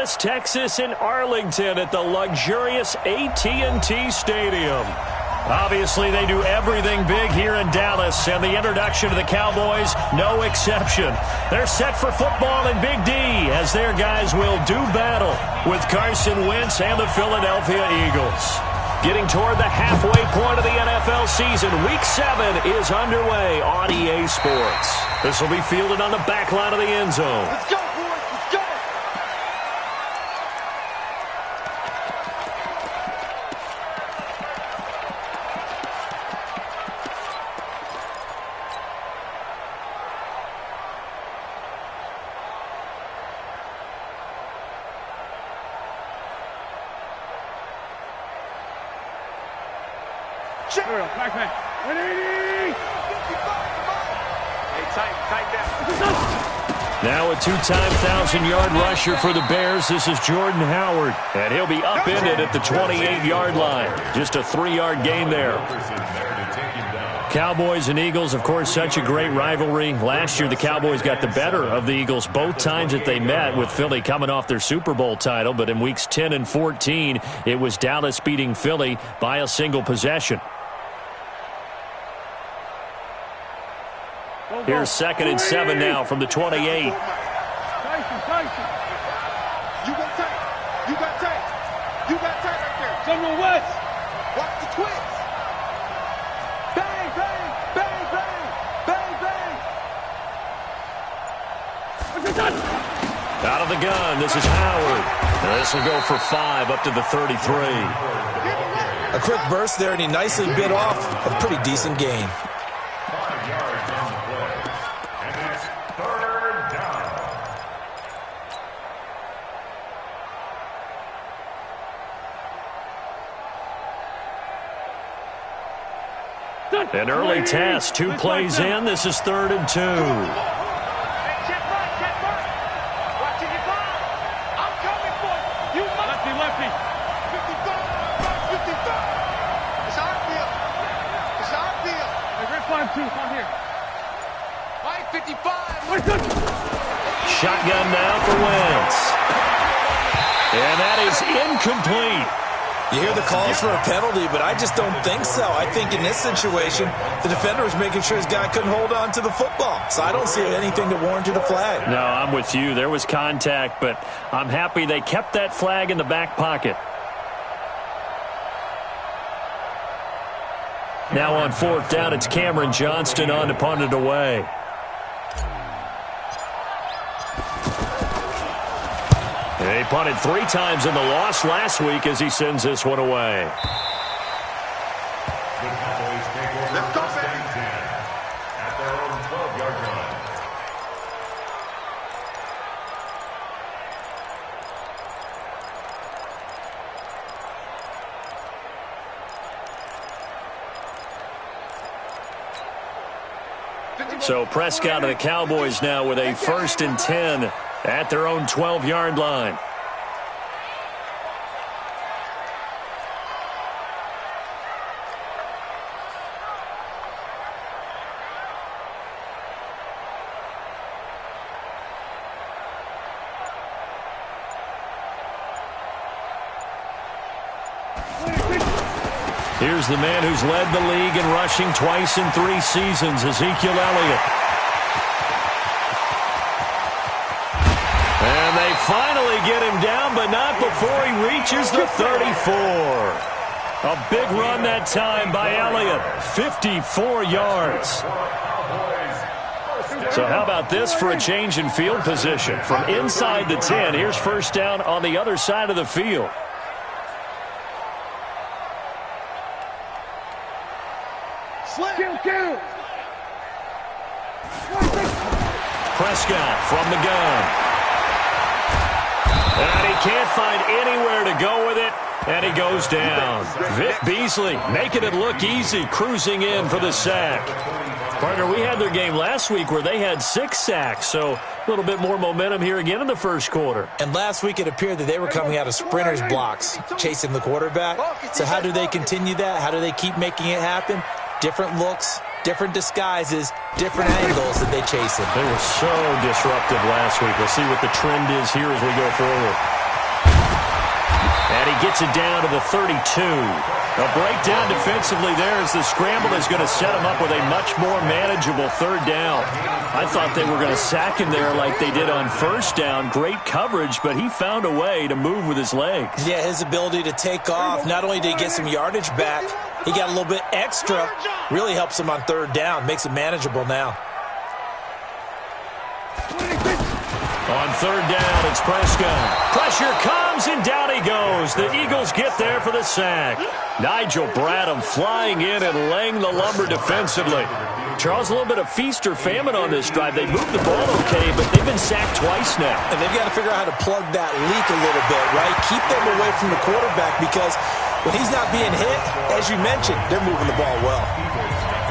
Dallas, Texas, in Arlington at the luxurious AT&T Stadium. Obviously, they do everything big here in Dallas, and the introduction of the Cowboys, no exception. They're set for football in Big D as their guys will do battle with Carson Wentz and the Philadelphia Eagles. Getting toward the halfway point of the NFL season, Week 7 is underway on EA Sports. This will be fielded on the back line of the end zone. Let's go, boys. Let's go. Back man. 180. Hey, tight down. Now a two-time 1,000-yard rusher for the Bears. This is Jordan Howard, and he'll be upended at the 28-yard line. Just a 3-yard gain there. Cowboys and Eagles, of course, such a great rivalry. Last year, the Cowboys got the better of the Eagles both times that they met, with Philly coming off their Super Bowl title. But in weeks 10 and 14, it was Dallas beating Philly by a single possession. Here's 2nd and 7 now from the 28. Tyson. You got tight. You got tight. You got tight right there. Someone West. Watch the twins. Bang, bang, bang, bang, bang, bang. Out of the gun, this is Howard. This will go for 5 up to the 33. A quick burst there, and he nicely bit off a pretty decent gain. 5 yards on the play. And it's 3rd down. An early test, 2 plays in. This is 3rd and 2. Lefty. 55. It's our deal. It's our deal. Hey, red 5-2, on here. White 55. Shotgun now for Wentz. And that is incomplete. You hear the calls for a penalty, but I just don't think so. I think in this situation, the defender was making sure his guy couldn't hold on to the football. So I don't see anything that warranted a flag. No, I'm with you. There was contact, but I'm happy they kept that flag in the back pocket. Now on 4th down, it's Cameron Johnston on to punt it away. He punted 3 times in the loss last week as he sends this one away. The Cowboys take over Let's go, first baby. and 10 at their own 12-yard line. So Prescott and the Cowboys now with a 1st and 10 at their own 12-yard line. Here's the man who's led the league in rushing twice in 3 seasons, Ezekiel Elliott. And they finally get him down, but not before he reaches the 34. A big run that time by Elliott, 54 yards. So how about this for a change in field position? From inside the 10, here's 1st down on the other side of the field. Kill. Prescott from the gun. And he can't find anywhere to go with it, and he goes down. Vic Beasley making it look easy, cruising in for the sack. Partner, we had their game last week where they had 6 sacks, so a little bit more momentum here again in the first quarter. And last week it appeared that they were coming out of sprinters blocks, chasing the quarterback. So how do they continue that? How do they keep making it happen? Different looks, different disguises, different angles that they chase him. They were so disruptive last week. We'll see what the trend is here as we go forward. And he gets it down to the 32. A breakdown defensively there as the scramble is going to set him up with a much more manageable third down. I thought they were going to sack him there like they did on first down. Great coverage, but he found a way to move with his legs. Yeah, his ability to take off, not only did he get some yardage back, he got a little bit extra. Really helps him on third down, makes it manageable now. On third down, it's Prescott. Pressure comes, and down he goes. The Eagles get there for the sack. Nigel Bradham flying in and laying the lumber defensively. Charles, a little bit of feast or famine on this drive. They moved the ball okay, but they've been sacked twice now. And they've got to figure out how to plug that leak a little bit, right? Keep them away from the quarterback because when he's not being hit, as you mentioned, they're moving the ball well.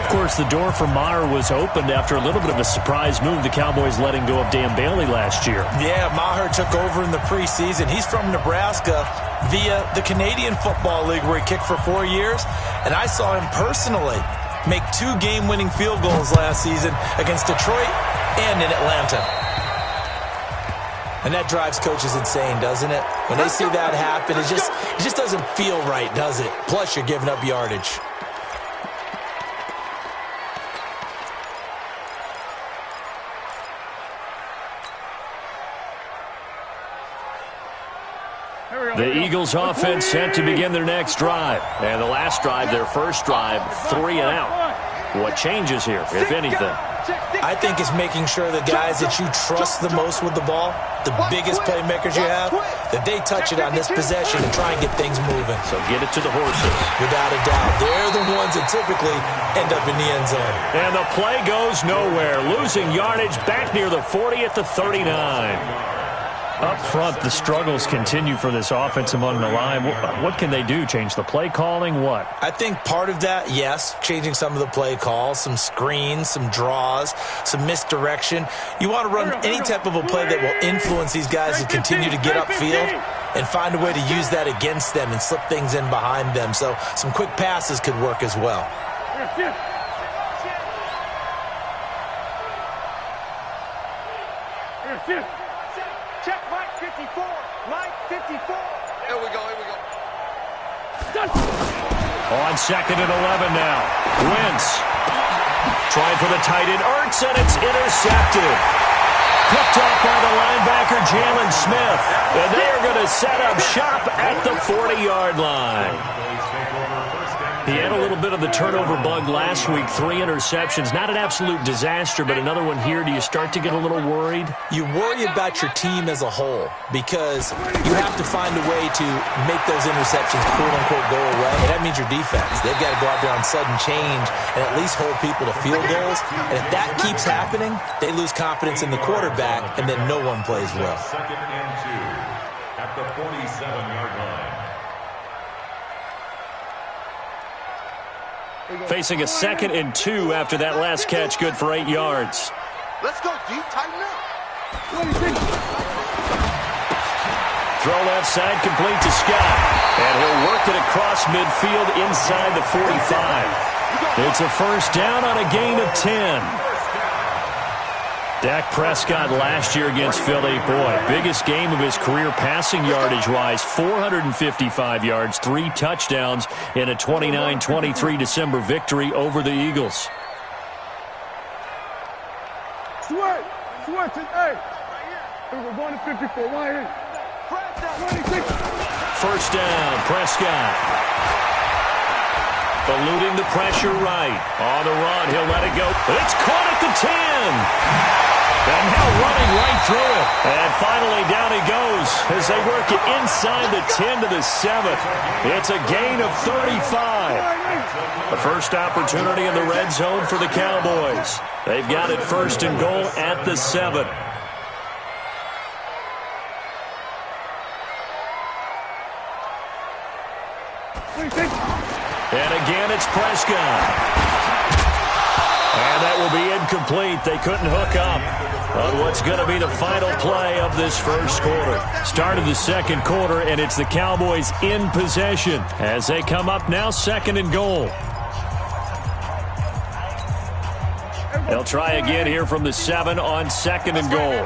Of course, the door for Maher was opened after a little bit of a surprise move. The Cowboys letting go of Dan Bailey last year. Yeah, Maher took over in the preseason. He's from Nebraska via the Canadian Football League where he kicked for 4 years. And I saw him personally make 2 game-winning field goals last season against Detroit and in Atlanta. And that drives coaches insane, doesn't it? When they see that happen, it just doesn't feel right, does it? Plus, you're giving up yardage. The Eagles offense set to begin their next drive. And the last drive, their first drive, 3 and out. What changes here, if anything? I think it's making sure the guys that you trust the most with the ball, the biggest playmakers you have, that they touch it on this possession and try and get things moving. So get it to the horses. Without a doubt. They're the ones that typically end up in the end zone. And the play goes nowhere. Losing yardage back near the 40 at the 39. Up front, the struggles continue for this offense among the line. What can they do? Change the play calling? What? I think part of that, yes, changing some of the play calls, some screens, some draws, some misdirection. You want to run any type of a play that will influence these guys to continue to get upfield and find a way to use that against them and slip things in behind them. So some quick passes could work as well. Check Mike 54. Mike 54. Here we go. On second and 11 now. Wentz trying for the tight end. Ertz, and it's intercepted. Picked off by the linebacker, Jalen Smith. And they are going to set up shop at the 40-yard line. He had a little bit of the turnover bug last week, 3 interceptions. Not an absolute disaster, but another one here. Do you start to get a little worried? You worry about your team as a whole because you have to find a way to make those interceptions, quote-unquote, go away. And that means your defense. They've got to go out there on sudden change and at least hold people to field goals. And if that keeps happening, they lose confidence in the quarterback, and then no one plays well. Second and 2 at the 47-yard line. Facing a second and 2 after that last catch, good for 8 yards. Let's go, D. Tighten up. Throw left side, complete to Scott. And he'll work it across midfield inside the 45. It's a first down on a gain of 10. Dak Prescott last year against Philly, boy, biggest game of his career passing yardage-wise, 455 yards, 3 touchdowns in a 29-23 December victory over the Eagles. Sweat, hey. We're going to 54, right here. First down, Prescott. Eluding the pressure right. On the run, he'll let it go. It's caught at the 10. And now running right through it. And finally down he goes as they work it inside the 10 to the 7. It's a gain of 35. The first opportunity in the red zone for the Cowboys. They've got it first and goal at the 7. And again, it's Prescott. And that will be incomplete. They couldn't hook up on what's going to be the final play of this first quarter. Start of the second quarter, and it's the Cowboys in possession as they come up now second and goal. They'll try again here from the 7 on second and goal.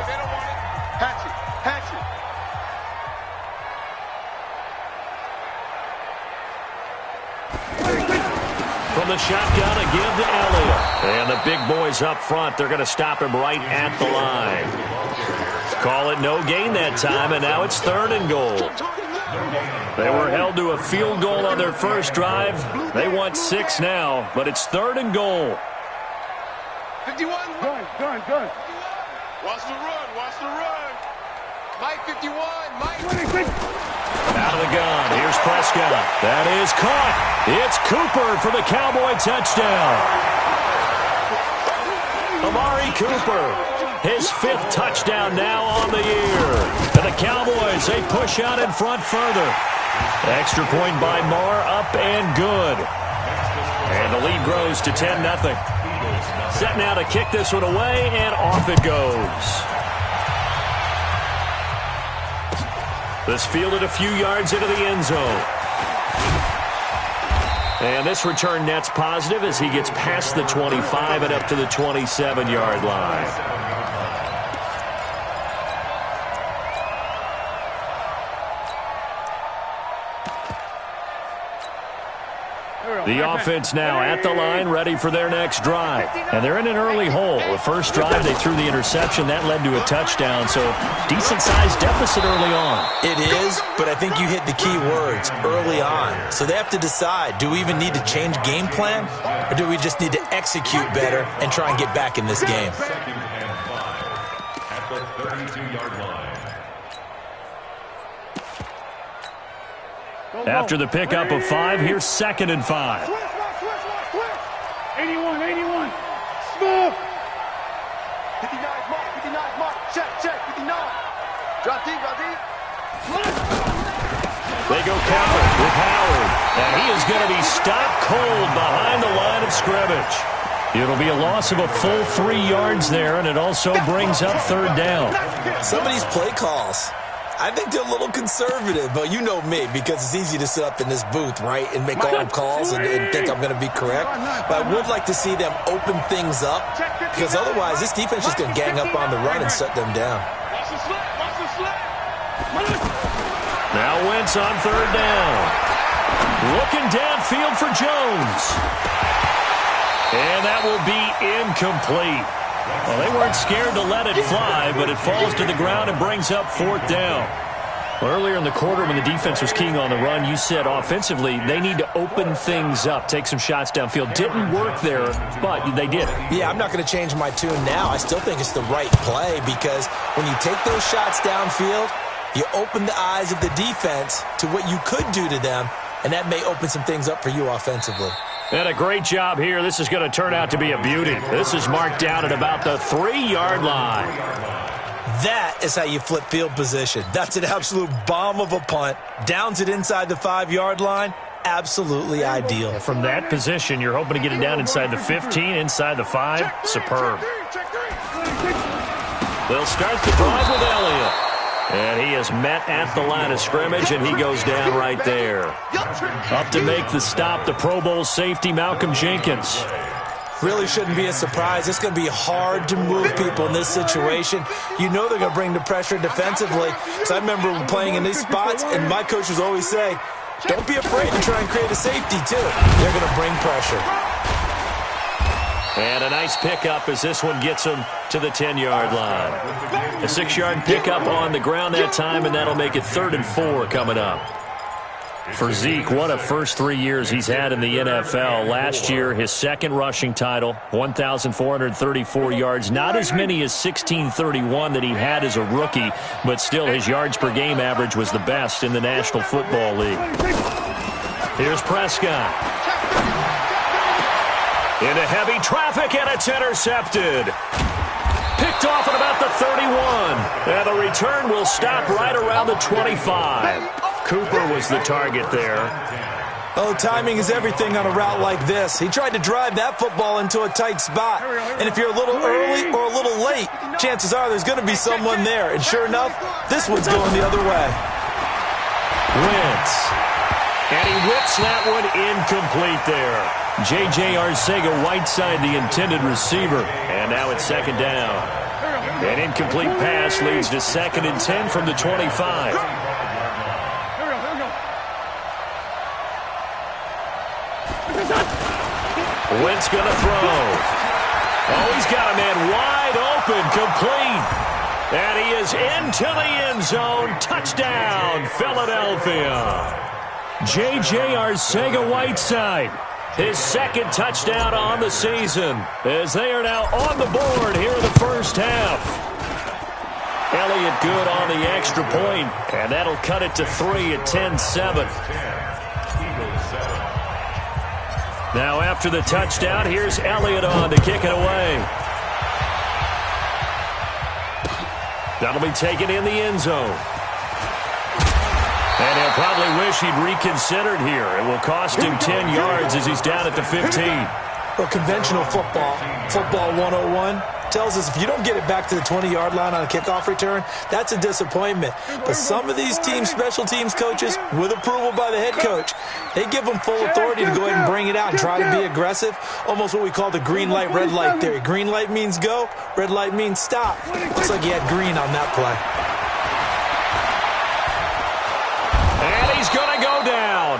the shotgun, a give to Elliott. And the big boys up front, they're going to stop him right at the line. Call it no gain that time, and now it's 3rd and goal. They were held to a field goal on their first drive. They want 6 now, but it's 3rd and goal. 51. Done. Watch the run. Mike 51. Mike. 26. Out of the gun. Here's Prescott. That is caught. It's Cooper for the Cowboy touchdown. Amari Cooper, his 5th touchdown now on the year. And the Cowboys, they push out in front further. Extra point by Marr, up and good. And the lead grows to 10-0. Set now to kick this one away, and off it goes. This fielded a few yards into the end zone. And this return net's positive as he gets past the 25 and up to the 27-yard line. The offense now at the line, ready for their next drive. And they're in an early hole. The first drive, they threw the interception. That led to a touchdown, so decent-sized deficit early on. It is, but I think you hit the key words, early on. So they have to decide, do we even need to change game plan, or do we just need to execute better and try and get back in this game? At the 32-yard line. After the pickup of 5, here's 2nd and 5. 81. Smooth. 59 mark. Check. 59. Drop deep. They go counter with Howard. And he is going to be stopped cold behind the line of scrimmage. It'll be a loss of a full 3 yards there, and it also brings up 3rd down. Some of these play calls, I think they're a little conservative, but you know me, because it's easy to sit up in this booth, right, and make all the calls and think I'm going to be correct. But I would like to see them open things up, because otherwise this defense is going to gang up on the run and shut them down. Now Wentz on 3rd down. Looking downfield for Jones. And that will be incomplete. Well, they weren't scared to let it fly, but it falls to the ground and brings up 4th down. Well, earlier in the quarter when the defense was keying on the run, you said offensively they need to open things up, take some shots downfield. Didn't work there, but they did it. Yeah, I'm not going to change my tune now. I still think it's the right play because when you take those shots downfield, you open the eyes of the defense to what you could do to them, and that may open some things up for you offensively. And a great job here. This is going to turn out to be a beauty. This is marked down at about the 3-yard line. That is how you flip field position. That's an absolute bomb of a punt. Downs it inside the 5-yard line. Absolutely ideal. From that position, you're hoping to get it down inside the 15, inside the 5. Superb. They'll start the drive with Elliott. And he is met at the line of scrimmage, and he goes down right there. Up to make the stop, the Pro Bowl safety, Malcolm Jenkins. Really shouldn't be a surprise. It's going to be hard to move people in this situation. You know they're going to bring the pressure defensively. So I remember playing in these spots, and my coaches always say, don't be afraid to try and create a safety, too. They're going to bring pressure. And a nice pickup as this one gets him to the 10-yard line. A 6-yard pickup on the ground that time, and that'll make it 3rd and 4 coming up. For Zeke, what a first 3 years he's had in the NFL. Last year, his 2nd rushing title, 1,434 yards. Not as many as 1,631 that he had as a rookie, but still his yards per game average was the best in the National Football League. Here's Prescott. Into heavy traffic, and it's intercepted. Picked off at about the 31. And the return will stop right around the 25. Cooper was the target there. Oh, timing is everything on a route like this. He tried to drive that football into a tight spot. And if you're a little early or a little late, chances are there's going to be someone there. And sure enough, this one's going the other way. Wentz. And he whips that one incomplete there. J.J. Arcega-Whiteside, the intended receiver. And now it's 2nd down. An incomplete pass leads to 2nd and 10 from the 25. Wentz going to throw. Oh, he's got a man wide open, complete. And he is into the end zone. Touchdown, Philadelphia. J.J. Arcega-Whiteside, his second touchdown on the season, as they are now on the board here in the first half. Elliott good on the extra point, and that'll cut it to 3 at 10-7. Now after the touchdown, here's Elliott on to kick it away. That'll be taken in the end zone. And he'll probably wish he'd reconsidered here. It will cost him 10 yards as he's down at the 15. Well, conventional football 101, tells us if you don't get it back to the 20-yard line on a kickoff return, that's a disappointment. But some of these teams, special teams coaches, with approval by the head coach, they give them full authority to go ahead and bring it out and try to be aggressive. Almost what we call the green light, red light theory. Green light means go, red light means stop. Looks like he had green on that play. And he's going to go down.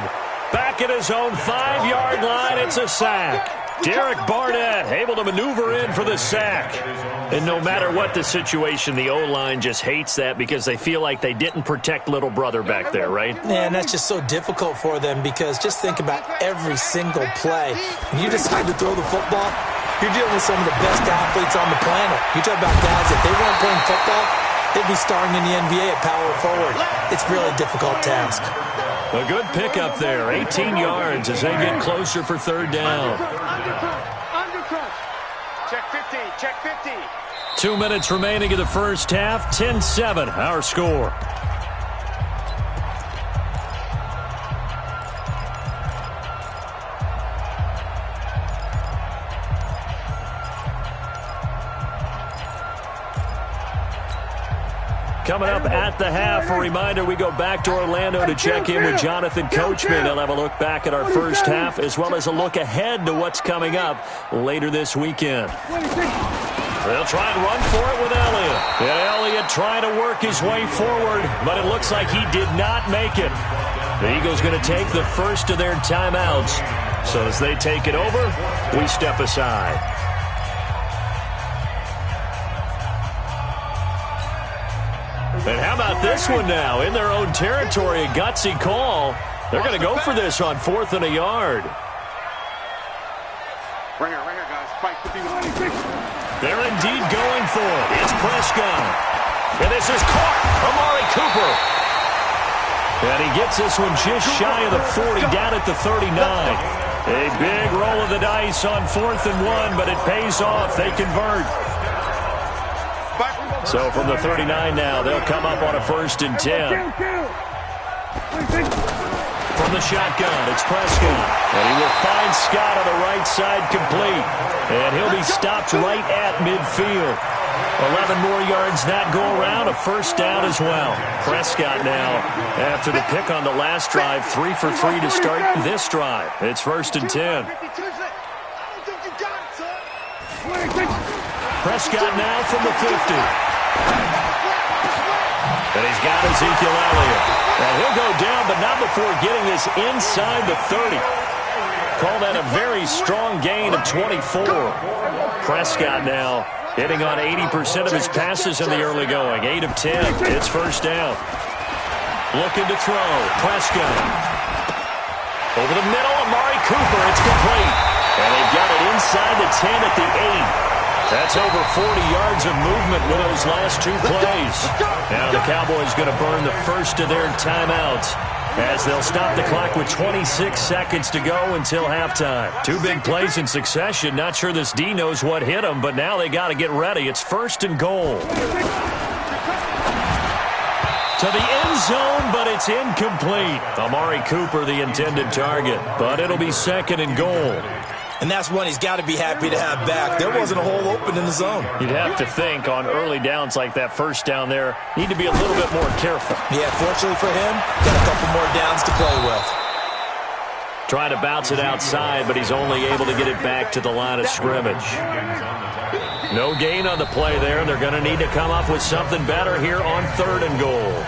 Back at his own 5-yard line, it's a sack. Derek Barnett able to maneuver in for the sack. And no matter what the situation, the O-line just hates that because they feel like they didn't protect little brother back there, right? Man, that's just so difficult for them because just think about every single play. When you decide to throw the football, you're dealing with some of the best athletes on the planet. You talk about guys, if they weren't playing football, they'd be starring in the NBA at power forward. It's really a difficult task. A good pickup there, 18 yards as they get closer for third down. Undercut. Check 50, check 50. 2 minutes remaining in the first half, 10-7, our score. Coming up at the half, a reminder, we go back to Orlando to check in with Jonathan Coachman. He'll have a look back at our first half as well as a look ahead to what's coming up later this weekend. They'll try and run for it with Elliott. And Elliott trying to work his way forward, but it looks like he did not make it. The Eagles going to take the first of their timeouts. So as they take it over, we step aside. And how about this one now? In their own territory, a gutsy call. They're going to go for this on 4th and a yard. Ringer, guys. Fight 51. They're indeed going for it. It's Prescott. And this is caught. Amari Cooper. And he gets this one just shy of the 40, down at the 39. A big roll of the dice on 4th and 1, but it pays off. They convert. So from the 39 now, they'll come up on a 1st and 10. From the shotgun, it's Prescott. And he will find Scott on the right side complete. And he'll be stopped right at midfield. 11 more yards that go around, a 1st down as well. Prescott now, after the pick on the last drive, 3 for 3 to start this drive. It's 1st and 10. Prescott now from the 50. And he's got Ezekiel Elliott. And he'll go down, but not before getting this inside the 30. Call that a very strong gain of 24. Prescott now hitting on 80% of his passes in the early going. 8 of 10. It's 1st down. Looking to throw. Prescott. Over the middle, Amari Cooper. It's complete. And they've got it inside the 10 at the 8. That's over 40 yards of movement with those last 2 plays. Now the Cowboys going to burn the first of their timeouts as they'll stop the clock with 26 seconds to go until halftime. 2 big plays in succession. Not sure this D knows what hit them, but now they got to get ready. It's 1st and goal. To the end zone, but it's incomplete. Amari Cooper, the intended target, but it'll be 2nd and goal. And that's one he's got to be happy to have back. There wasn't a hole open in the zone. You'd have to think on early downs like that 1st down there, need to be a little bit more careful. Yeah, fortunately for him, got a couple more downs to play with. Trying to bounce it outside, but he's only able to get it back to the line of scrimmage. No gain on the play there. They're going to need to come up with something better here on 3rd and goal.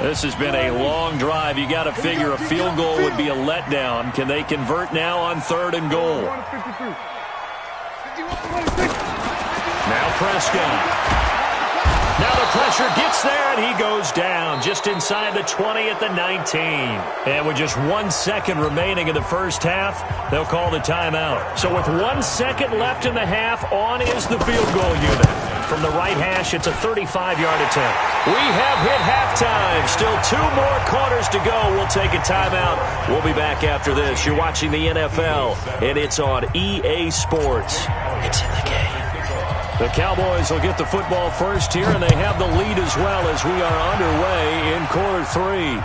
This has been a long drive. You got to figure a field goal would be a letdown. Can they convert now on 3rd and goal? Now Prescott. Now the pressure gets there, and he goes down just inside the 20 at the 19. And with just 1 second remaining in the first half, they'll call the timeout. So with 1 second left in the half, on is the field goal unit. From the right hash, it's a 35-yard attempt. We have hit halftime. Still 2 more quarters to go. We'll take a timeout. We'll be back after this. You're watching the NFL, and it's on EA Sports. It's in the game. The Cowboys will get the football first here, and they have the lead as well as we are underway in quarter 3.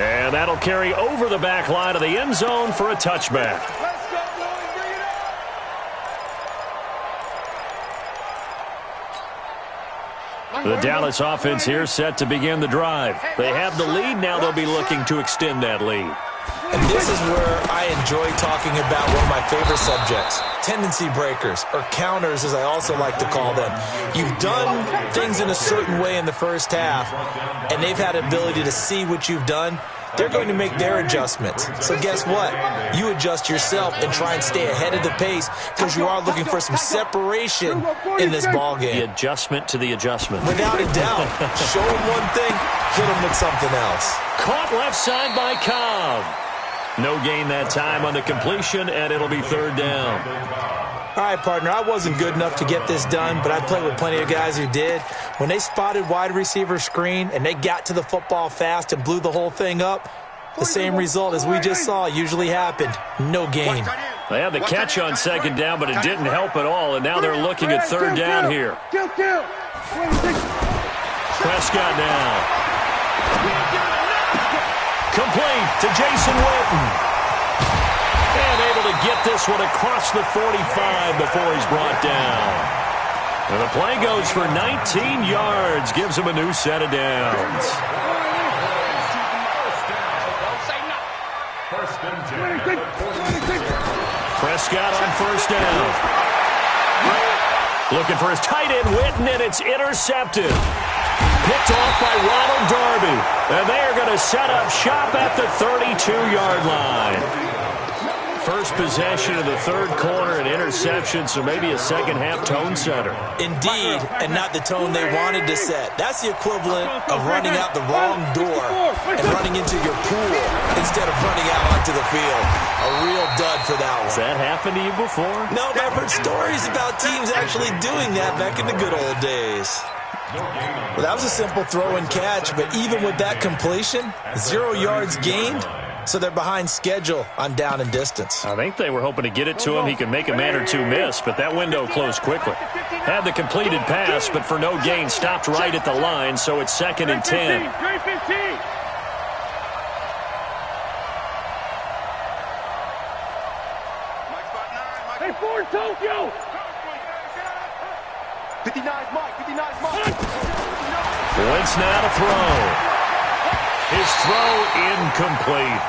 And that'll carry over the back line of the end zone for a touchback. Let's go, boys. Bring it up. The Dallas offense here set to begin the drive. They have the lead. Now they'll be looking to extend that lead. And this is where I enjoy talking about one of my favorite subjects, tendency breakers, or counters as I also like to call them. You've done things in a certain way in the first half, and they've had ability to see what you've done. They're going to make their adjustments. So guess what? You adjust yourself and try and stay ahead of the pace because you are looking for some separation in this ballgame. The adjustment to the adjustment. Without a doubt. Show them one thing, hit them with something else. Caught left side by Cobb. No gain that time on the completion, and it'll be 3rd down. All right, partner, I wasn't good enough to get this done, but I played with plenty of guys who did. When they spotted wide receiver screen and they got to the football fast and blew the whole thing up, the same result as we just saw usually happened. No gain. They had the catch on 2nd down, but it didn't help at all, and now they're looking at 3rd down here. Prescott now. Complete to Jason Witten. And able to get this one across the 45 before he's brought down. And the play goes for 19 yards. Gives him a new set of downs. Prescott on 1st down. Looking for his tight end, Witten, and it's intercepted. Picked off by Ronald Darby. And they are going to set up shop at the 32-yard line. First possession of the 3rd quarter, an interception, so maybe a second-half tone setter. Indeed, and not the tone they wanted to set. That's the equivalent of running out the wrong door and running into your pool instead of running out onto the field. A real dud for that one. Has that happened to you before? No, but I've heard stories about teams actually doing that back in the good old days. Well, that was a simple throw and catch, but even with that completion, 0 yards gained, so they're behind schedule on down and distance. I think they were hoping to get it to him. He could make a man or two miss, but that window closed quickly. Had the completed pass, but for no gain, stopped right at the line, so it's 2nd and 10. Hey, Ford Tokyo! 59's Mike. 59's Mike. Wentz now to throw. His throw incomplete.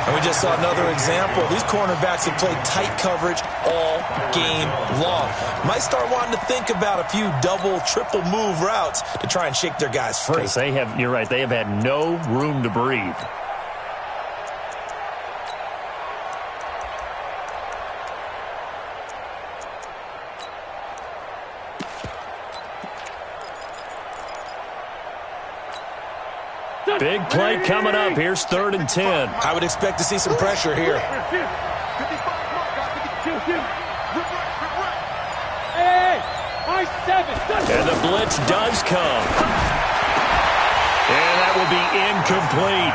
And we just saw another example. These cornerbacks have played tight coverage all game long. Might start wanting to think about a few double, triple move routes to try and shake their guys free. Because they have, you're right, they have had no room to breathe. Big play coming up. Here's 3rd and 10. I would expect to see some pressure here. And the blitz does come. And that will be incomplete.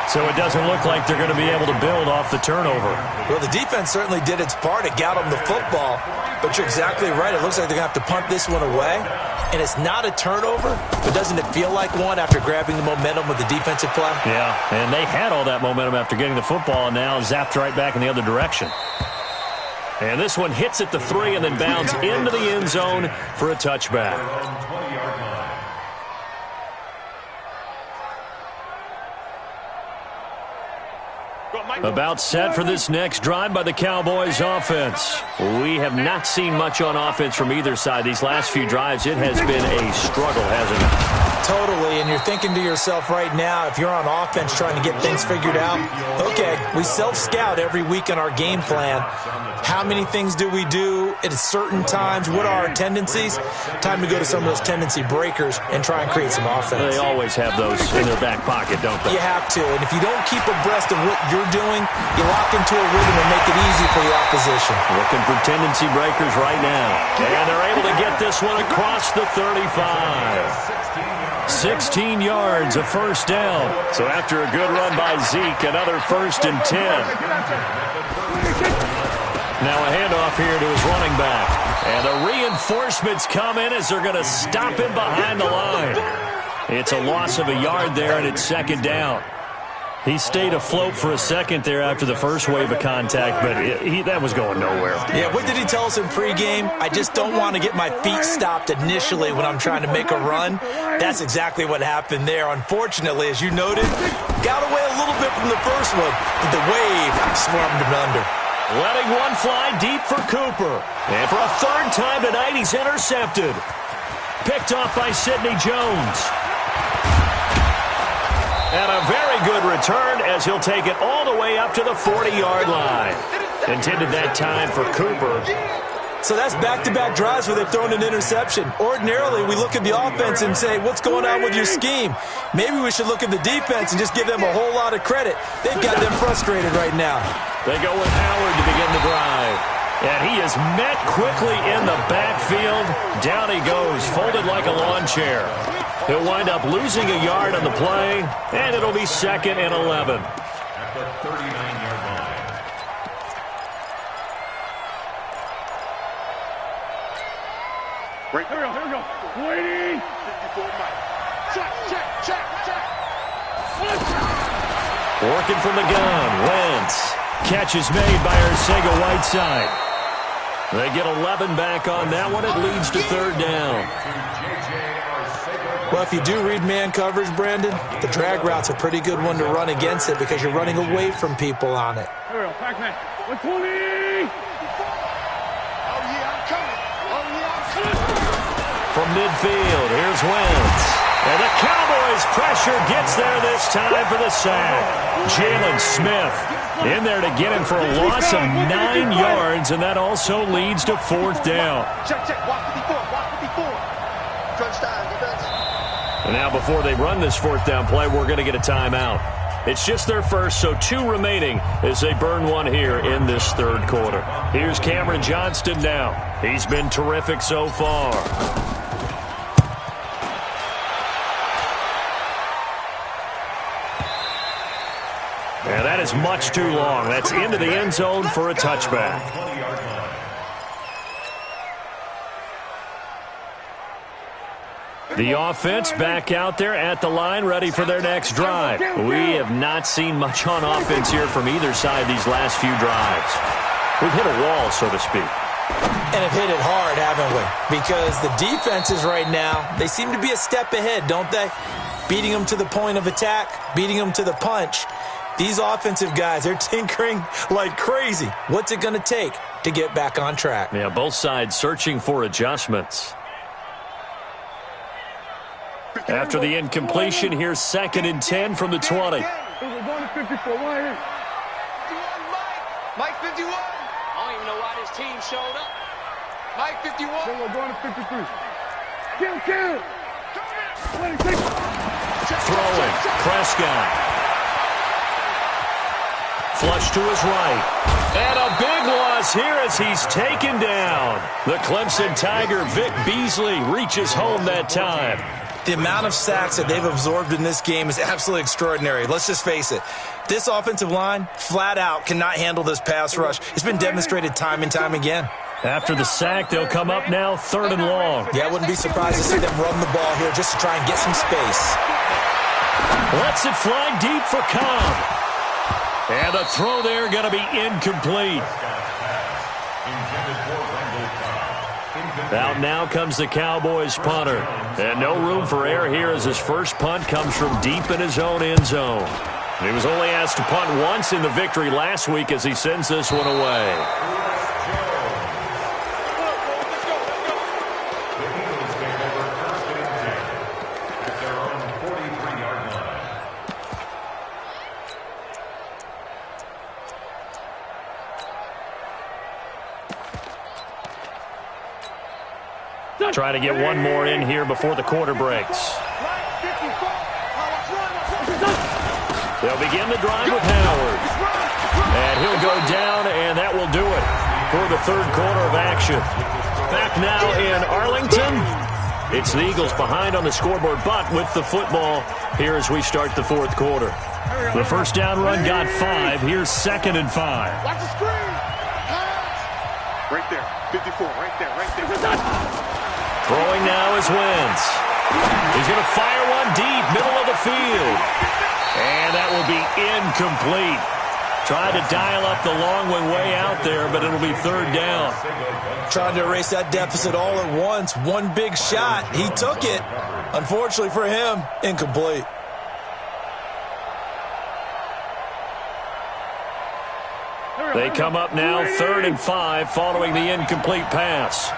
So it doesn't look like they're going to be able to build off the turnover. Well, the defense certainly did its part. It got them the football. But you're exactly right. It looks like they're going to have to punt this one away. And it's not a turnover, but doesn't it feel like one after grabbing the momentum with the defensive play? Yeah, and they had all that momentum after getting the football and now zapped right back in the other direction. And this one hits at the 3 and then bounds into the end zone for a touchback. About set for this next drive by the Cowboys offense. We have not seen much on offense from either side. These last few drives, it has been a struggle, hasn't it? Totally, and you're thinking to yourself right now, if you're on offense trying to get things figured out, okay, we self-scout every week in our game plan. How many things do we do at certain times? What are our tendencies? Time to go to some of those tendency breakers and try and create some offense. They always have those in their back pocket, don't they? You have to, and if you don't keep abreast of what you're doing, you lock into a rhythm and make it easy for the opposition. Looking for tendency breakers right now. And they're able to get this one across the 35. 16 yards, a first down. So after a good run by Zeke, another 1st and 10. Now a handoff here to his running back. And the reinforcements come in as they're going to stop him behind the line. It's a loss of a yard there, and it's 2nd down. He stayed afloat for a second there after the first wave of contact, but that was going nowhere. Yeah, what did he tell us in pregame? I just don't want to get my feet stopped initially when I'm trying to make a run. That's exactly what happened there. Unfortunately, as you noted, got away a little bit from the first one, but the wave swarmed him under. Letting one fly deep for Cooper. And for a 3rd time tonight, he's intercepted. Picked off by Sidney Jones. And a very good return as he'll take it all the way up to the 40-yard line. Intended that time for Cooper. So that's back-to-back drives where they've thrown an interception. Ordinarily, we look at the offense and say, what's going on with your scheme? Maybe we should look at the defense and just give them a whole lot of credit. They've got them frustrated right now. They go with Howard to begin the drive. And he is met quickly in the backfield. Down he goes, folded like a lawn chair. He'll wind up losing a yard on the play, and it'll be 2nd and 11. At the 39-yard line. Right. Here we go. Waiting. 54 Mike. Check. Working from the gun. Wentz. Catch is made by Arcega-Whiteside. They get 11 back on that one. It leads to 3rd down. Well, if you do read man coverage, Brandon, the drag route's a pretty good one to run against it because you're running away from people on it. Here we go. Pac-Man. 120. Oh, yeah, I'm coming. From midfield, here's Wentz. And the Cowboys' pressure gets there this time for the sack. Jalen Smith in there to get him for a loss of 9 yards, and that also leads to 4th down. Check. Watch 54. Crunch time, defense. And now before they run this 4th down play, we're going to get a timeout. It's just their first, so 2 remaining as they burn one here in this 3rd quarter. Here's Cameron Johnston now. He's been terrific so far. And that is much too long. That's into the end zone for a touchback. The offense back out there at the line, ready for their next drive. We have not seen much on offense here from either side these last few drives. We've hit a wall, so to speak. And have hit it hard, haven't we? Because the defenses right now, they seem to be a step ahead, don't they? Beating them to the point of attack, beating them to the punch. These offensive guys, they're tinkering like crazy. What's it going to take to get back on track? Yeah, both sides searching for adjustments. After the incompletion, here's 2nd and 10 from the 20. We're going to 54. Right here. 51 Mike. Mike 51. I don't even know why this team showed up. Mike 51. We're going to 53. Kill. Throwing. Prescott. Flush to his right. And a big loss here as he's taken down. The Clemson Tiger, Vic Beasley, reaches home that time. The amount of sacks that they've absorbed in this game is absolutely extraordinary. Let's just face it. This offensive line, flat out, cannot handle this pass rush. It's been demonstrated time and time again. After the sack, they'll come up now 3rd and long. Yeah, I wouldn't be surprised to see them run the ball here just to try and get some space. Lets it fly deep for Cobb. And the throw there going to be incomplete. Out now comes the Cowboys punter. And no room for error here as his first punt comes from deep in his own end zone. He was only asked to punt once in the victory last week as he sends this one away. Try to get one more in here before the quarter breaks. They'll begin the drive with Howard. And he'll go down, and that will do it for the third quarter of action. Back now in Arlington. It's the Eagles behind on the scoreboard, but with the football here as we start the fourth quarter. The first down run got 5. Here's 2nd and 5. Watch the screen. Right there. 54. Right there. Right there. Throwing now is Wentz. He's going to fire one deep, middle of the field. And that will be incomplete. Tried to dial up the long one way out there, but it'll be third down. Trying to erase that deficit all at once. One big shot. He took it. Unfortunately for him, incomplete. They come up now 3rd and 5 following the incomplete pass.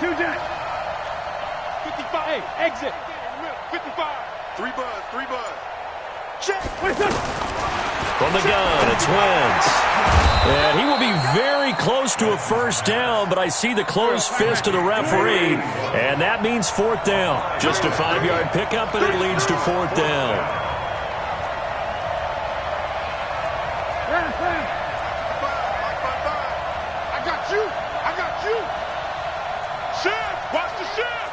Two jet. 55. Hey, exit. 55. 3 buzz. Check. From the gun, it's Wentz. And he will be very close to a first down, but I see the closed fist of the referee, and that means 4th down. Just a 5-yard pickup, and it leads to 4th down. I got you. Shift. Watch the shift.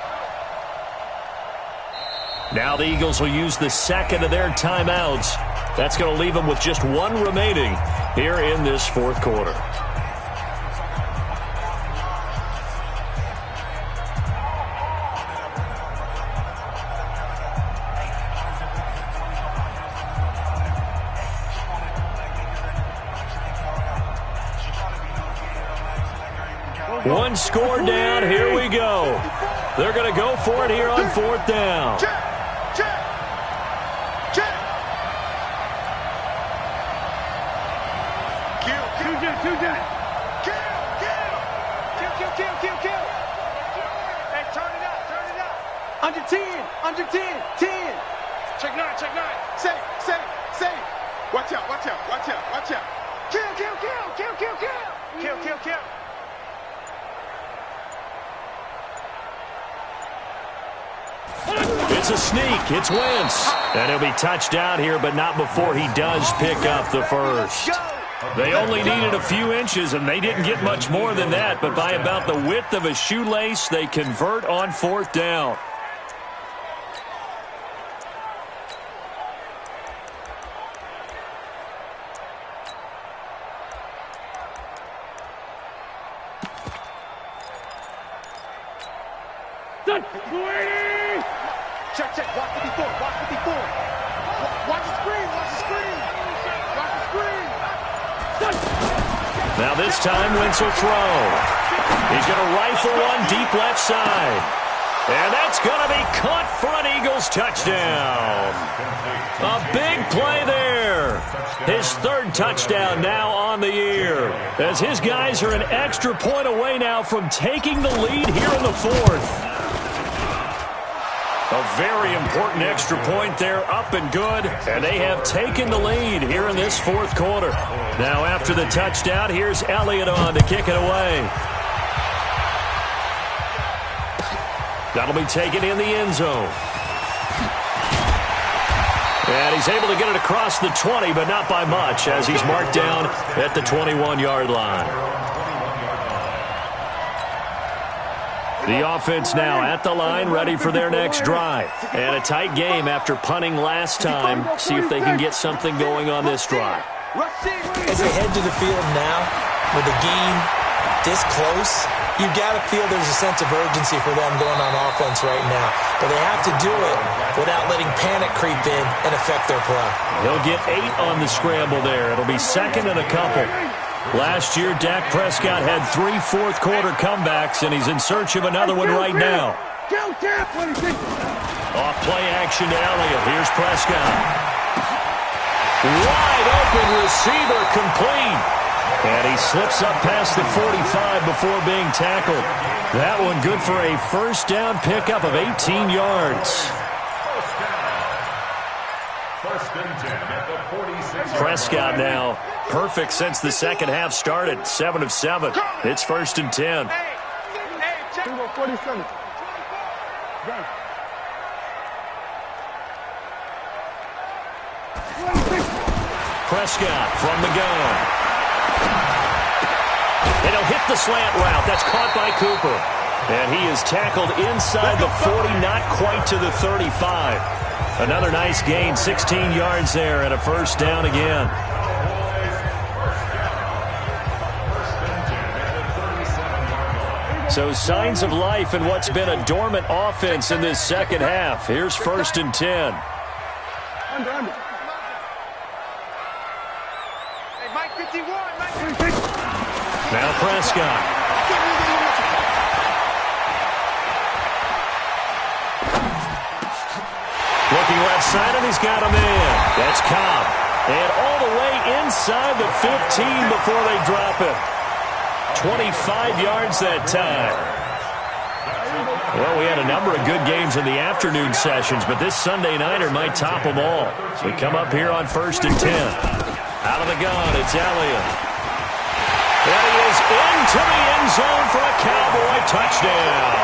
Now the Eagles will use the second of their timeouts. That's going to leave them with just one remaining here in this fourth quarter. One score down. Here we go. They're going to go for it here on 4th down. Check. Kill. Hey, turn it up. Under 10. 10. Check 9. Say. Watch out. Kill. It's a sneak. It's Wentz. And he'll be touched out here, but not before he does pick up the first. They only needed a few inches, and they didn't get much more than that. But by about the width of a shoelace, they convert on 4th down. Check. Watch 54. Watch the screen. Now this time, Wentz will throw. He's going to rifle one deep left side. And that's going to be caught for an Eagles touchdown. A big play there. His 3rd touchdown now on the year. As his guys are an extra point away now from taking the lead here in the 4th. A very important extra point there, up and good, and they have taken the lead here in this 4th quarter. Now after the touchdown, here's Elliott on to kick it away. That'll be taken in the end zone. And he's able to get it across the 20, but not by much, as he's marked down at the 21-yard line. The offense now at the line, ready for their next drive. And a tight game after punting last time. See if they can get something going on this drive. As they head to the field now, with the game this close, you got to feel there's a sense of urgency for them going on offense right now. But they have to do it without letting panic creep in and affect their play. They'll get 8 on the scramble there. It'll be 2nd and a couple. Last year, Dak Prescott had 3 fourth-quarter comebacks, and he's in search of another one right now. Off play action to Elliott. Here's Prescott. Wide open receiver complete. And he slips up past the 45 before being tackled. That one good for a first down pickup of 18 yards. First and 10 at the 46. Prescott now perfect since the second half started. 7 of 7. It's first and 10. Here we go, 47. Go. 26. Prescott from the gun. And he'll hit the slant route. That's caught by Cooper. And he is tackled inside the 40, not quite to the 35. Another nice gain, 16 yards there, and a first down again. So signs of life in what's been a dormant offense in this second half. Here's first and 10. Under. Hey, Mike 51, Mike 26. Now Prescott. Looking left side, and he's got him in. That's Cobb. And all the way inside the 15 before they drop it. 25 yards that time. Well, we had a number of good games in the afternoon sessions, but this Sunday nighter might top them all. We come up here on first and 10. Out of the gun, it's Elliott. And he is into the end zone for a Cowboy touchdown.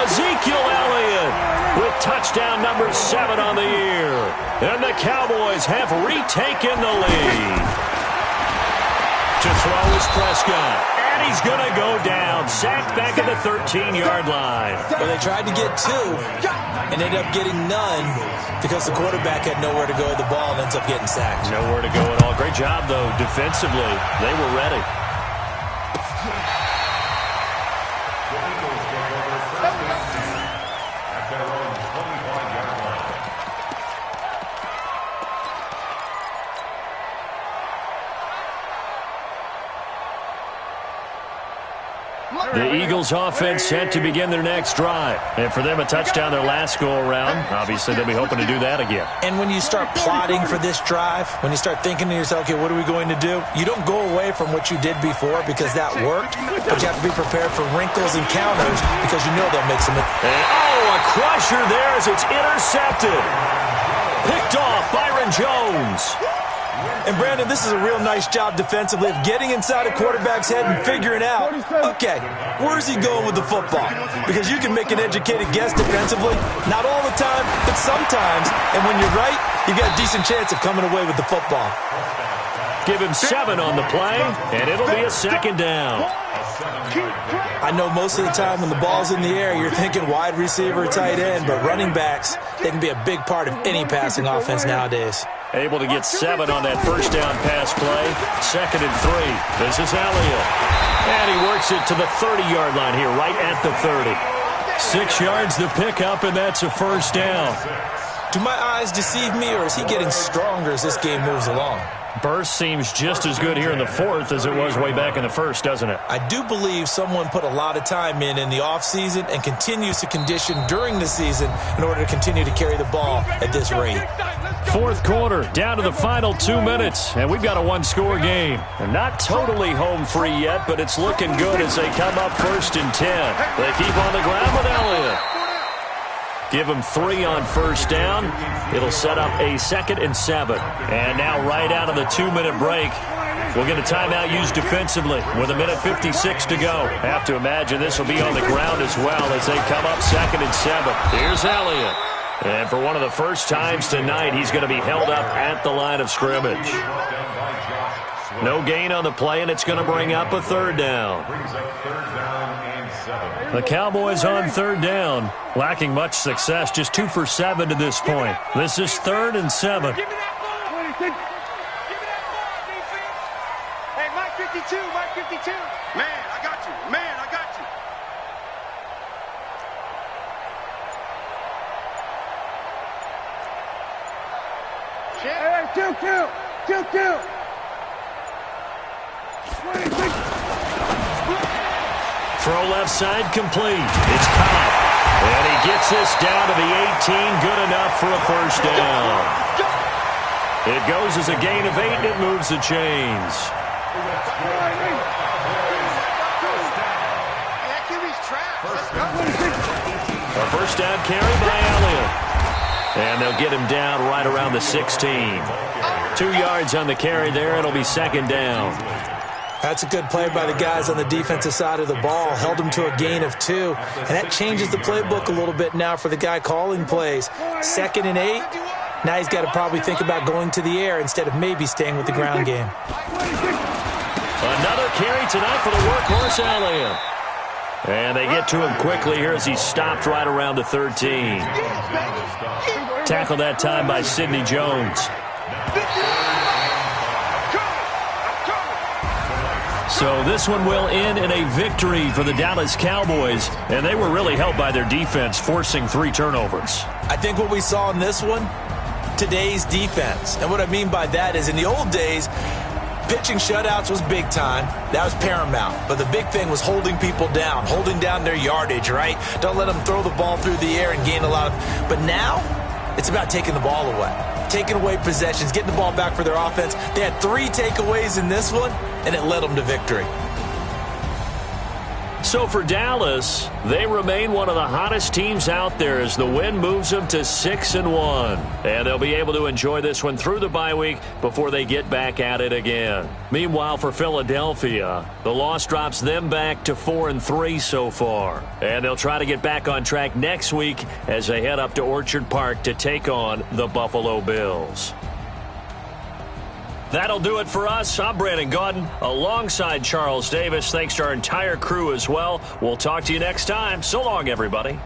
Ezekiel Elliott with touchdown number 7 on the year. And the Cowboys have retaken the lead. To throw is Prescott. And he's going to go down. Sacked back at the 13-yard line. Well, they tried to get 2 and ended up getting none because the quarterback had nowhere to go with the ball and ends up getting sacked. Nowhere to go at all. Great job, though, defensively. They were ready. The Eagles offense set to begin their next drive. And for them, a touchdown their last go-around. Obviously, they'll be hoping to do that again. And when you start plotting for this drive, when you start thinking to yourself, okay, what are we going to do? You don't go away from what you did before because that worked, but you have to be prepared for wrinkles and counters because you know they'll make some. And, a crusher there as it's intercepted. Picked off Byron Jones. And, Brandon, this is a real nice job defensively of getting inside a quarterback's head and figuring out, okay, where's he going with the football? Because you can make an educated guess defensively, not all the time, but sometimes. And when you're right, you've got a decent chance of coming away with the football. Give him 7 on the play, and it'll be a second down. I know most of the time when the ball's in the air, you're thinking wide receiver, tight end, but running backs, they can be a big part of any passing offense nowadays. Able to get 7 on that first down pass play. Second and 3. This is Elliott. And he works it to the 30-yard line here, right at the 30. 6 yards the pickup, and that's a first down. Do my eyes deceive me, or is he getting stronger as this game moves along? Burst seems just as good here in the fourth as it was way back in the first, doesn't it? I do believe someone put a lot of time in the offseason and continues to condition during the season in order to continue to carry the ball at this rate. Fourth quarter, down to the final 2 minutes, and we've got a one-score game. And not totally home free yet, but it's looking good as they come up first and 10. They keep on the ground with Elliott. Give them 3 on first down. It'll set up a second and 7. And now right out of the 2-minute break, we'll get a timeout used defensively with 1:56 to go. Have to imagine this will be on the ground as well as they come up second and 7. Here's Elliott. And for one of the first times tonight, he's going to be held up at the line of scrimmage. No gain on the play, and it's going to bring up a third down. The Cowboys on third down, lacking much success, just 2 for 7 to this point. This is 3rd and 7. Give me that ball. Give me that ball, defense. Hey, Mike 52, Mike 52. Man, I got you. Man, I got you. Hey, kill. 26. Throw left side complete. It's Cobb. And he gets this down to the 18. Good enough for a first down. It goes as a gain of 8, and it moves the chains. That QB's trash. Let's go. A first down carry by Elliott. And they'll get him down right around the 16. 2 yards on the carry there. It'll be second down. That's a good play by the guys on the defensive side of the ball. Held them to a gain of 2. And that changes the playbook a little bit now for the guy calling plays. 2nd and 8. Now he's got to probably think about going to the air instead of maybe staying with the ground game. Another carry tonight for the workhorse Elliott. And they get to him quickly here as he's stopped right around the 13. Tackled that time by Sidney Jones. So this one will end in a victory for the Dallas Cowboys, and they were really helped by their defense, forcing 3 turnovers. I think what we saw in this one, today's defense. And what I mean by that is in the old days, pitching shutouts was big time. That was paramount. But the big thing was holding people down, holding down their yardage, right? Don't let them throw the ball through the air and gain a lot of... But now, it's about taking the ball away. Taking away possessions, getting the ball back for their offense. They had 3 takeaways in this one, and it led them to victory. So for Dallas, they remain one of the hottest teams out there as the win moves them to 6-1. And they'll be able to enjoy this one through the bye week before they get back at it again. Meanwhile, for Philadelphia, the loss drops them back to 4-3 so far. And they'll try to get back on track next week as they head up to Orchard Park to take on the Buffalo Bills. That'll do it for us. I'm Brandon Gaudin alongside Charles Davis. Thanks to our entire crew as well. We'll talk to you next time. So long, everybody.